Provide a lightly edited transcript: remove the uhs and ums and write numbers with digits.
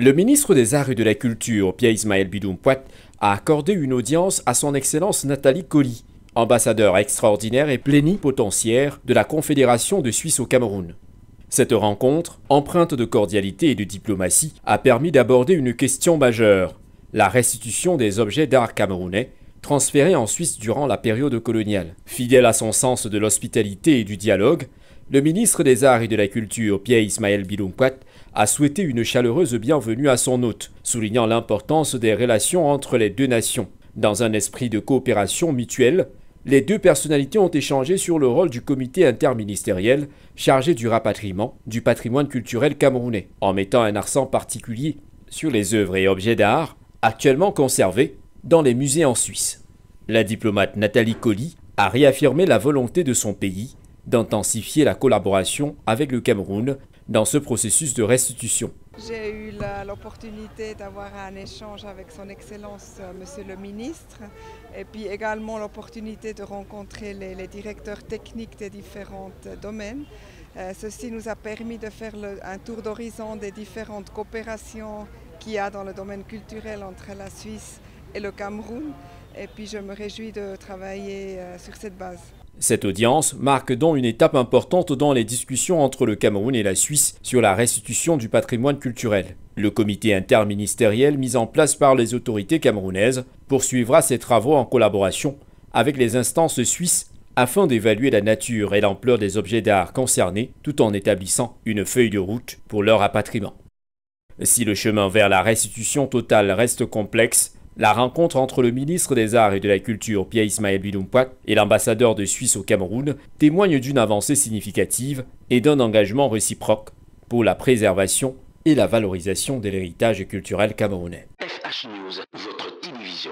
Le ministre des Arts et de la Culture, Pierre Ismaël Bidoumpouat, a accordé une audience à son Excellence Nathalie Colly, ambassadeur extraordinaire et plénipotentiaire de la Confédération de Suisse au Cameroun. Cette rencontre, empreinte de cordialité et de diplomatie, a permis d'aborder une question majeure, la restitution des objets d'art camerounais transférés en Suisse durant la période coloniale. Fidèle à son sens de l'hospitalité et du dialogue, le ministre des Arts et de la Culture, Pierre Ismaël Bidoumpouat, a souhaité une chaleureuse bienvenue à son hôte, soulignant l'importance des relations entre les deux nations. Dans un esprit de coopération mutuelle, les deux personnalités ont échangé sur le rôle du comité interministériel chargé du rapatriement du patrimoine culturel camerounais, en mettant un accent particulier sur les œuvres et objets d'art actuellement conservés dans les musées en Suisse. La diplomate Nathalie Colly a réaffirmé la volonté de son pays d'intensifier la collaboration avec le Cameroun dans ce processus de restitution. J'ai eu l'opportunité d'avoir un échange avec son Excellence, Monsieur le Ministre, et puis également l'opportunité de rencontrer les directeurs techniques des différents domaines. Ceci nous a permis de faire un tour d'horizon des différentes coopérations qu'il y a dans le domaine culturel entre la Suisse et le Cameroun, et puis je me réjouis de travailler sur cette base. Cette audience marque donc une étape importante dans les discussions entre le Cameroun et la Suisse sur la restitution du patrimoine culturel. Le comité interministériel mis en place par les autorités camerounaises poursuivra ses travaux en collaboration avec les instances suisses afin d'évaluer la nature et l'ampleur des objets d'art concernés tout en établissant une feuille de route pour leur rapatriement. Si le chemin vers la restitution totale reste complexe, la rencontre entre le ministre des Arts et de la Culture, Pierre Ismaël Bidoumpouat, et l'ambassadeur de Suisse au Cameroun témoigne d'une avancée significative et d'un engagement réciproque pour la préservation et la valorisation de l'héritage culturel camerounais. FH News, votre télévision.